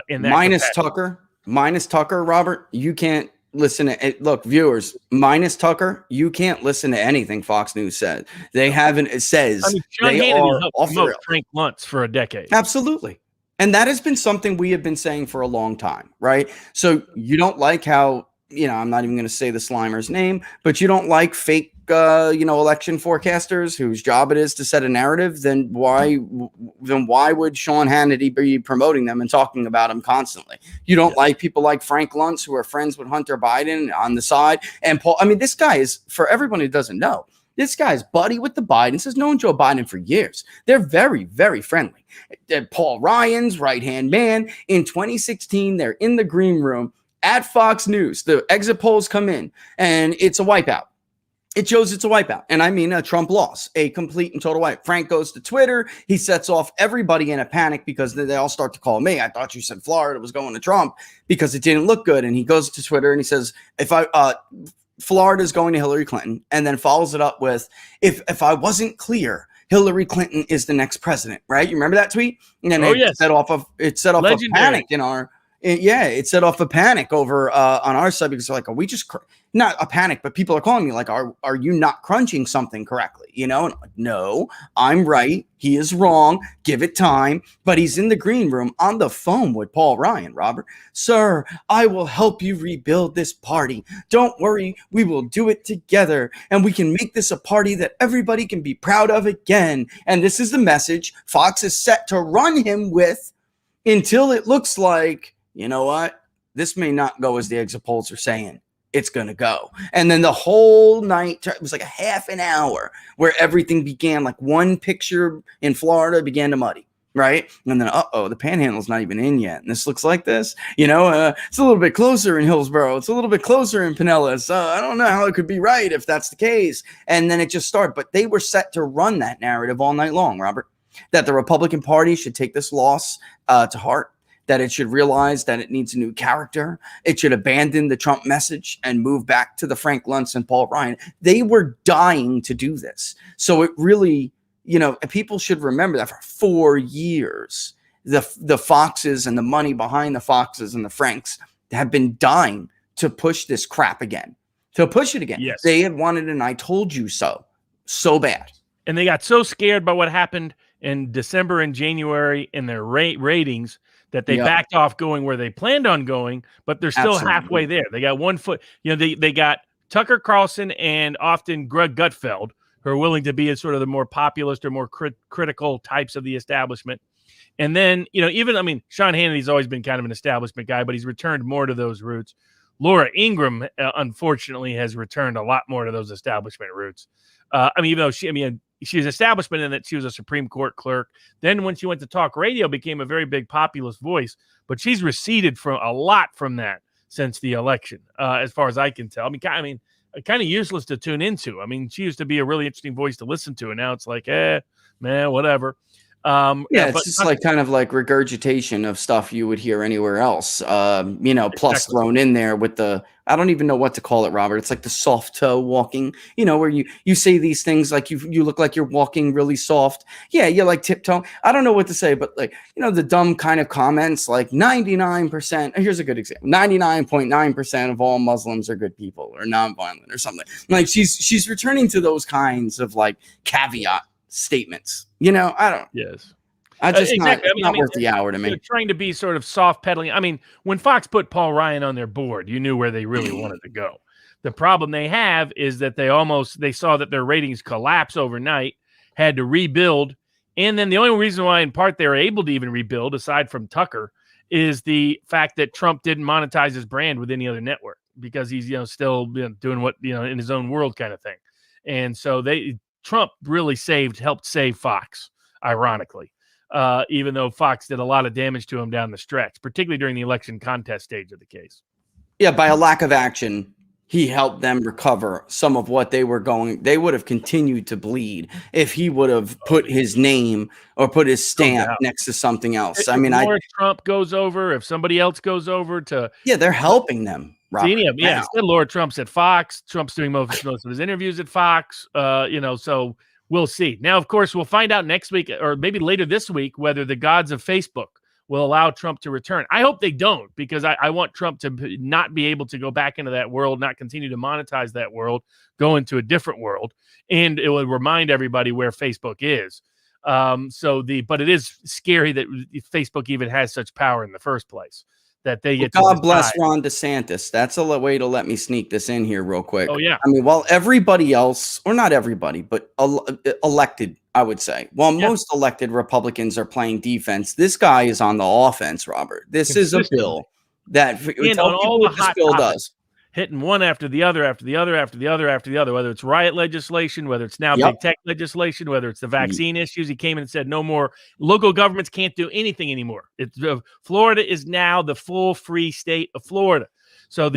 In that minus Tucker, Robert, you can't listen to it. Look, viewers, minus Tucker, you can't listen to anything Fox News said. They haven't. It says Sean they Hannity are off the rails. Frank Luntz for a decade. Absolutely. And that has been something we have been saying for a long time, right? So you don't like how, I'm not even going to say the Slimer's name, but you don't like fake, election forecasters whose job it is to set a narrative, then why would Sean Hannity be promoting them and talking about them constantly? You don't like people like Frank Luntz who are friends with Hunter Biden on the side. And Paul, this guy is, for everyone who doesn't know, this guy's buddy with the Bidens, has known Joe Biden for years. They're very, very friendly. Paul Ryan's right-hand man. In 2016, they're in the green room at Fox News. The exit polls come in, and it's a wipeout. It shows it's a wipeout. And a Trump loss, a complete and total wipe. Frank goes to Twitter. He sets off everybody in a panic because they all start to call me. I thought you said Florida was going to Trump because it didn't look good. And he goes to Twitter and he says, Florida is going to Hillary Clinton, and then follows it up with, if I wasn't clear, Hillary Clinton is the next president, right? You remember that tweet? And then it set off a panic in our it set off a panic over on our side because they're like, are we just not a panic, but people are calling me like, are you not crunching something correctly? And I'm like, no, I'm right. He is wrong. Give it time. But he's in the green room on the phone with Paul Ryan, Robert. Sir, I will help you rebuild this party. Don't worry. We will do it together. And we can make this a party that everybody can be proud of again. And this is the message Fox is set to run him with until it looks like, you know what? This may not go as the exit polls are saying it's going to go. And then the whole night, it was like a half an hour where everything began, like one picture in Florida began to muddy, right? And then, the panhandle's not even in yet. And this looks like this, it's a little bit closer in Hillsborough. It's a little bit closer in Pinellas. I don't know how it could be right if that's the case. And then it just started. But they were set to run that narrative all night long, Robert, that the Republican Party should take this loss to heart, that it should realize that it needs a new character. It should abandon the Trump message and move back to the Frank Luntz and Paul Ryan. They were dying to do this. So it really, people should remember that for 4 years, the Foxes and the money behind the Foxes and the Franks have been dying to push this crap again, to push it again. Yes. They had wanted an I told you so bad. And they got so scared by what happened in December and January in their ratings that they backed off going where they planned on going, but they're still halfway there. They got 1 foot. They got Tucker Carlson and often Greg Gutfeld, who are willing to be as sort of the more populist or more critical types of the establishment. And then, Sean Hannity's always been kind of an establishment guy, but he's returned more to those roots. Laura Ingraham, unfortunately, has returned a lot more to those establishment roots. Even though she's establishment in that she was a Supreme Court clerk. Then when she went to talk radio, became a very big populist voice, but she's receded from a lot from that since the election, as far as I can tell. Kind of useless to tune into. She used to be a really interesting voice to listen to, and now it's like, man, whatever. It's just like kind of like regurgitation of stuff you would hear anywhere else, plus thrown in there with I don't even know what to call it, Robert. It's like the soft toe walking, where you say these things like you look like you're walking really soft. Yeah, you're like tiptoe. I don't know what to say, but the dumb kind of comments like 99%. Here's a good example. 99.9% of all Muslims are good people or nonviolent or something. Like she's returning to those kinds of like caveat statements. I don't. Yes. I just exactly. Not worth the hour to me. They're trying to be sort of soft pedaling. When Fox put Paul Ryan on their board, you knew where they really wanted to go. The problem they have is that they saw that their ratings collapse overnight, had to rebuild. And then the only reason why in part they were able to even rebuild, aside from Tucker, is the fact that Trump didn't monetize his brand with any other network because he's, still doing what, in his own world kind of thing. And so Trump really helped save Fox, ironically. Even though Fox did a lot of damage to him down the stretch, particularly during the election contest stage of the case. Yeah, by a lack of action, he helped them recover some of what they would have continued to bleed if he would have put his name or put his stamp next to something else. If Trump goes over, if somebody else goes over to... Yeah, they're helping them. Instead Laura Trump's at Fox. Trump's doing most of his interviews at Fox, so... We'll see. Now, of course, we'll find out next week or maybe later this week whether the gods of Facebook will allow Trump to return. I hope they don't, because I want Trump to not be able to go back into that world, not continue to monetize that world, go into a different world, and it will remind everybody where Facebook is. But it is scary that Facebook even has such power in the first place. That they get God bless Ron DeSantis. That's a way to let me sneak this in here real quick. Oh, yeah. While everybody else, or not everybody, but elected, I would say, most elected Republicans are playing defense, this guy is on the offense, Robert. This is a bill that all the hot bill topics, does. Hitting one after the other, after the other, after the other, after the other, whether it's riot legislation, whether it's now big tech legislation, whether it's the vaccine issues. He came in and said no more local governments can't do anything anymore. Florida is now the full free state of Florida. So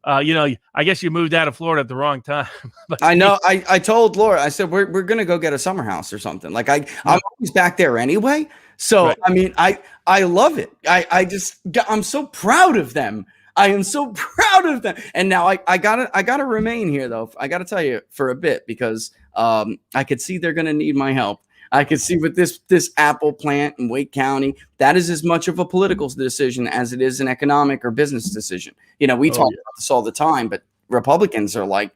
I guess you moved out of Florida at the wrong time. But I know. I told Laura, I said, we're going to go get a summer house or something. Like I'm always back there anyway. So, right. I love it. I'm so proud of them. I am so proud of them. And now I gotta remain here though. I gotta tell you for a bit because I could see they're gonna need my help. I could see with this apple plant in Wake County, that is as much of a political decision as it is an economic or business decision. We talk about this all the time, but Republicans are like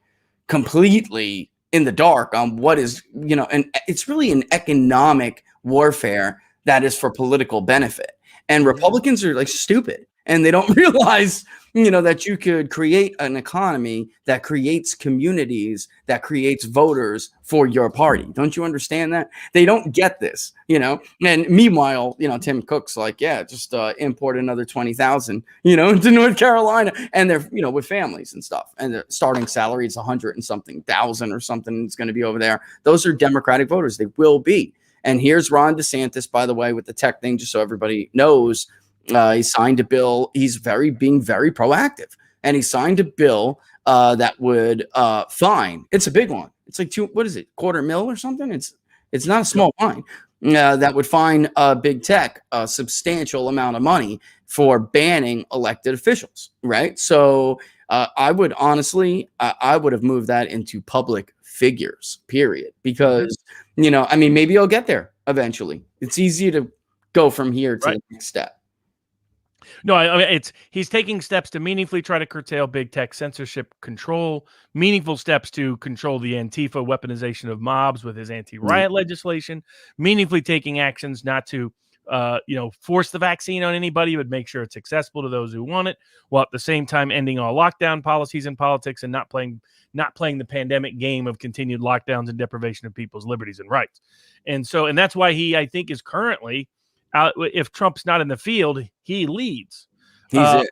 completely in the dark on what is, and it's really an economic warfare that is for political benefit. And Republicans are like stupid, and they don't realize, that you could create an economy that creates communities, that creates voters for your party. Don't you understand that? They don't get this, and meanwhile, Tim Cook's like, yeah, just import another 20,000, into North Carolina, and they're, with families and stuff, and the starting salary is 100 and something thousand or something. It's going to be over there. Those are Democratic voters. They will be. And here's Ron DeSantis, by the way, with the tech thing, just so everybody knows. He signed a bill. He's being very proactive, and he signed a bill that would fine. It's a big one. It's like $250,000 or something. It's not a small fine. That would fine big tech a substantial amount of money for banning elected officials. Right. So I would honestly, I would have moved that into public figures, period, because maybe I'll get there eventually. It's easy to go from here to the next step. No, I mean, he's taking steps to meaningfully try to curtail big tech censorship control, meaningful steps to control the Antifa weaponization of mobs with his anti-riot legislation, meaningfully taking actions not to, force the vaccine on anybody, but make sure it's accessible to those who want it, while at the same time ending all lockdown policies in politics and not playing the pandemic game of continued lockdowns and deprivation of people's liberties and rights. And that's why he, I think, is currently if Trump's not in the field, he leads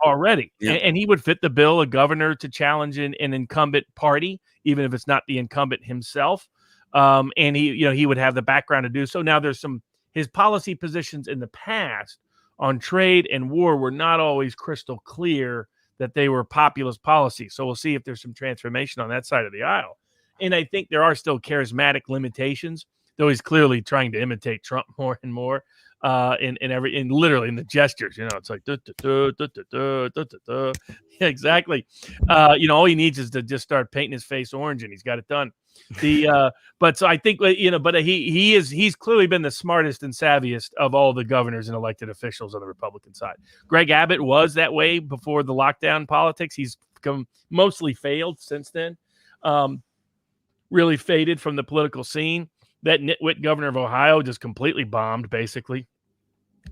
already. Yeah. And he would fit the bill, a governor to challenge an incumbent party, even if it's not the incumbent himself. And he would have the background to do so. Now there's his policy positions in the past on trade and war were not always crystal clear that they were populist policies. So we'll see if there's some transformation on that side of the aisle. And I think there are still charismatic limitations, though he's clearly trying to imitate Trump more and more. Literally in the gestures, it's like exactly. All he needs is to just start painting his face orange, and he's got it done. But so I think but he's clearly been the smartest and savviest of all the governors and elected officials on the Republican side. Greg Abbott was that way before the lockdown politics. He's become mostly failed since then. Really faded from the political scene. That nitwit governor of Ohio just completely bombed, basically.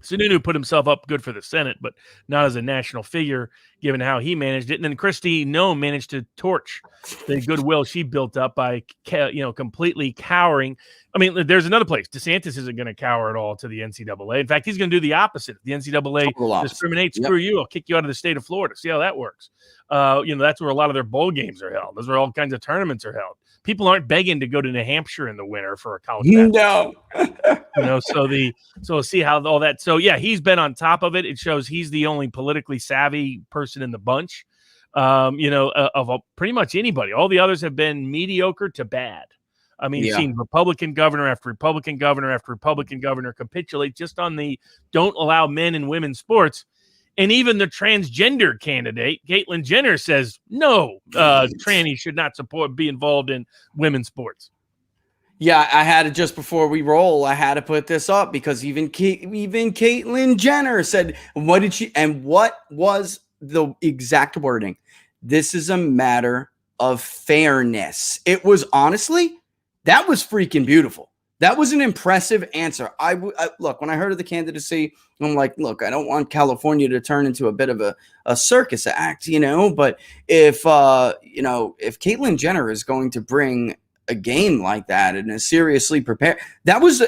Sununu put himself up good for the Senate, but not as a national figure, given how he managed it. And then Kristi Noem managed to torch the goodwill she built up by, completely cowering. I mean, there's another place. DeSantis isn't going to cower at all to the NCAA. In fact, he's going to do the opposite. If the NCAA discriminates, screw you, I'll kick you out of the state of Florida. See how that works. That's where a lot of their bowl games are held. That's where all kinds of tournaments are held. People aren't begging to go to New Hampshire in the winter for a college basketball. No. So we'll see how all that. So yeah, he's been on top of it. It shows he's the only politically savvy person in the bunch. Of pretty much anybody. All the others have been mediocre to bad. I mean, you've seen Republican governor after Republican governor after Republican governor capitulate just on the don't allow men and women sports. And even the transgender candidate, Caitlyn Jenner, says no, trannies should not be involved in women's sports. Yeah, I had to, just before we roll, I had to put this up because even Caitlyn Jenner said, what was the exact wording? This is a matter of fairness. It was honestly, that was freaking beautiful. That was an impressive answer. Look, when I heard of the candidacy, I'm like, look, I don't want California to turn into a bit of a circus act, but if Caitlyn Jenner is going to bring a game like that and is seriously prepared, that was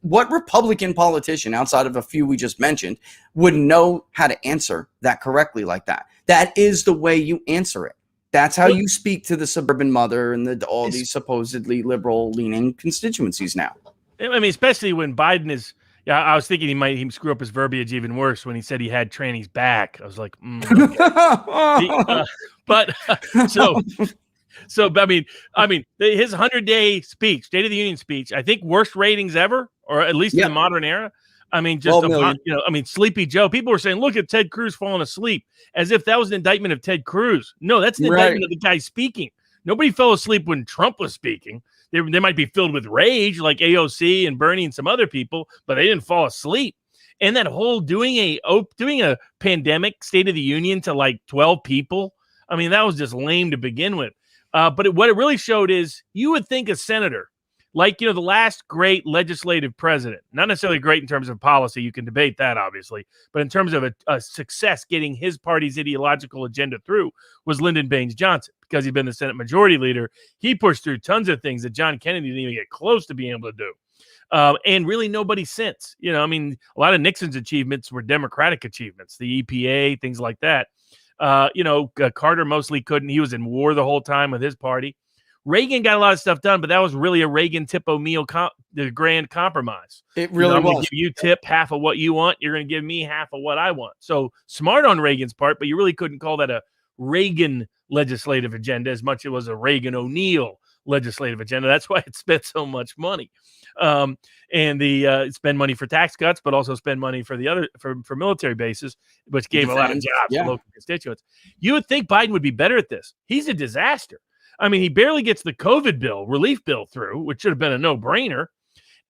what Republican politician outside of a few we just mentioned would know how to answer that correctly like that. That is the way you answer it. That's how you speak to the suburban mother and all these supposedly liberal-leaning constituencies now. I mean, especially when Biden is. Yeah, I was thinking he might screw up his verbiage even worse when he said he had trannies back. I was like, okay. So I mean, his 100-day speech, State of the Union speech, I think worst ratings ever, or at least in the modern era. I mean, Sleepy Joe. People were saying, look at Ted Cruz falling asleep, as if that was an indictment of Ted Cruz. No, that's an indictment of the guy speaking. Nobody fell asleep when Trump was speaking. They might be filled with rage like AOC and Bernie and some other people, but they didn't fall asleep. And that whole doing a pandemic State of the Union to like 12 people, I mean, that was just lame to begin with. But what it really showed is you would think a senator, like, the last great legislative president, not necessarily great in terms of policy, you can debate that obviously, but in terms of a success getting his party's ideological agenda through, was Lyndon Baines Johnson. Because he'd been the Senate Majority Leader, he pushed through tons of things that John Kennedy didn't even get close to being able to do. And really nobody since. A lot of Nixon's achievements were Democratic achievements, the EPA, things like that. Carter mostly couldn't. He was in war the whole time with his party. Reagan got a lot of stuff done, but that was really a Reagan-Tip O'Neill the grand compromise. It really I'm was. going to give you Tip half of what you want. You're going to give me half of what I want. So smart on Reagan's part, but you really couldn't call that a Reagan legislative agenda as much as it was a Reagan-O'Neill legislative agenda. That's why it spent so much money. And spend money for tax cuts, but also spend money for the other for military bases, which gave a lot of jobs to local constituents. You would think Biden would be better at this. He's a disaster. I mean, he barely gets the COVID relief bill through, which should have been a no-brainer.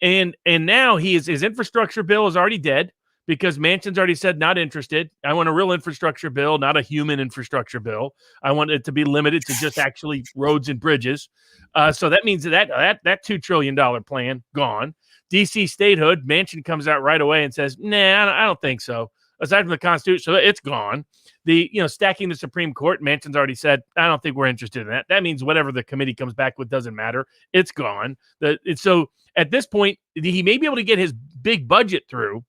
And now his infrastructure bill is already dead because Manchin's already said not interested. I want a real infrastructure bill, not a human infrastructure bill. I want it to be limited to just actually roads and bridges. So that means that $2 trillion plan gone. DC statehood, Manchin comes out right away and says, nah, I don't think so. Aside from the Constitution, so it's gone. Stacking the Supreme Court, Manchin's already said, I don't think we're interested in that. That means whatever the committee comes back with doesn't matter. It's gone. So at this point, he may be able to get his big budget through,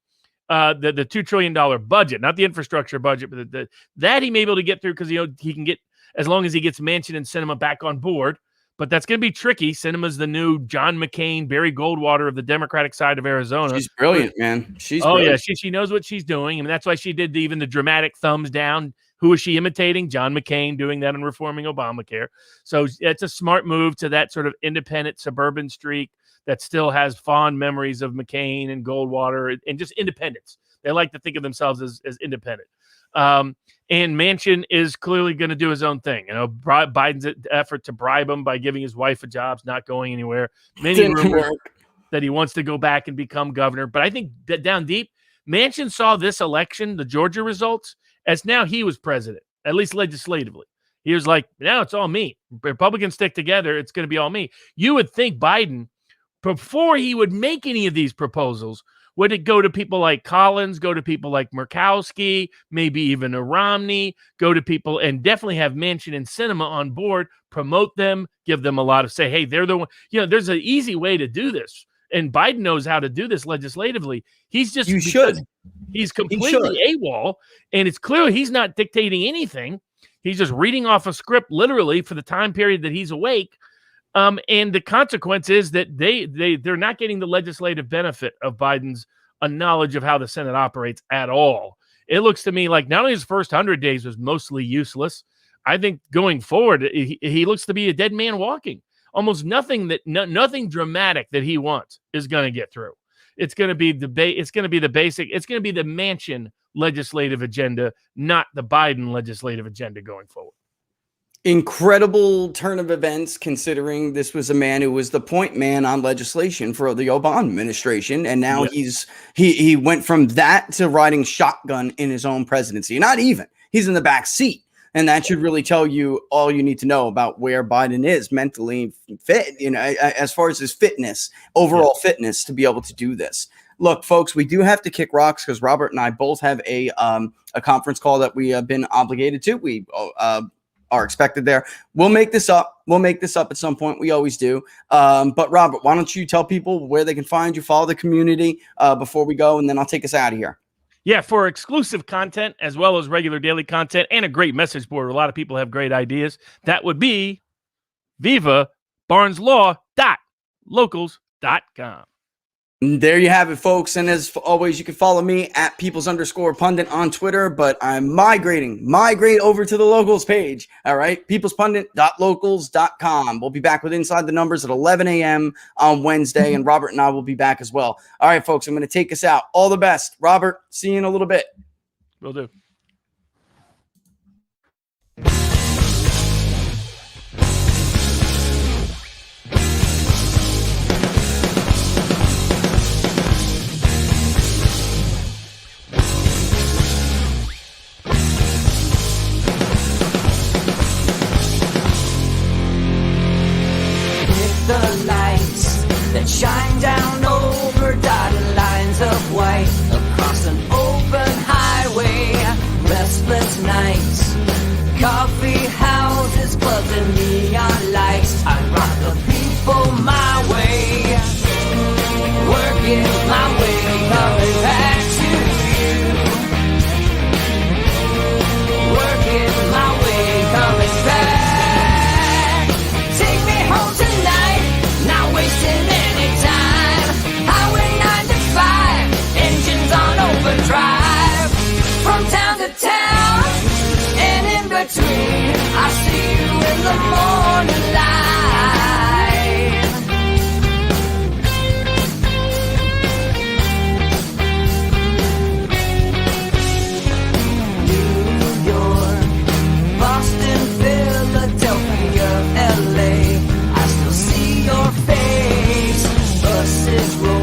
the $2 trillion budget, not the infrastructure budget, but that he may be able to get through because he can get, as long as he gets Manchin and Sinema back on board. But that's going to be tricky. Sinema's the new John McCain, Barry Goldwater of the Democratic side of Arizona. She's brilliant, man. Brilliant. Yeah, she knows what she's doing. I mean, that's why she did even the dramatic thumbs down. Who is she imitating? John McCain doing that and reforming Obamacare. So it's a smart move to that sort of independent suburban streak that still has fond memories of McCain and Goldwater and just independence. They like to think of themselves as independent. And Manchin is clearly going to do his own thing. Biden's effort to bribe him by giving his wife a job's not going anywhere. Many rumors that he wants to go back and become governor. But I think that down deep, Manchin saw this election, the Georgia results, as now he was president, at least legislatively. He was like, now it's all me. Republicans stick together. It's going to be all me. You would think Biden, before he would make any of these proposals, would it go to people like Collins, go to people like Murkowski, maybe even a Romney, go to people and definitely have Manchin and Sinema on board, promote them, give them a lot of say, hey, they're the one. There's an easy way to do this. And Biden knows how to do this legislatively. He's just he's completely AWOL, and it's clear he's not dictating anything. He's just reading off a script literally for the time period that he's awake. And the consequence is that they're not getting the legislative benefit of Biden's knowledge of how the Senate operates at all. It looks to me like not only his first 100 days was mostly useless, I think going forward, he looks to be a dead man walking. Almost nothing dramatic that he wants is going to get through. It's going to be the basic. It's going to be the Manchin legislative agenda, not the Biden legislative agenda going forward. Incredible turn of events, considering this was a man who was the point man on legislation for the Obama administration, and now he went from that to riding shotgun in his own presidency. Not even, he's in the back seat, and that should really tell you all you need to know about where Biden is mentally fit. As far as his fitness, overall fitness to be able to do this. Look, folks, we do have to kick rocks because Robert and I both have a conference call that we have been obligated to. We are expected there. We'll make this up. At some point. We always do. But Robert, why don't you tell people where they can find you, follow the community before we go, and then I'll take us out of here. Yeah, for exclusive content as well as regular daily content and a great message board. A lot of people have great ideas. That would be vivabarneslaw.locals.com. There you have it, folks. And as always, you can follow me at peoples_pundit on Twitter, but I'm migrate over to the locals page. All right. peoplespundit.locals.com. We'll be back with Inside the Numbers at 11 a.m. on Wednesday, and Robert and I will be back as well. All right, folks, I'm going to take us out. All the best. Robert, see you in a little bit. Will do.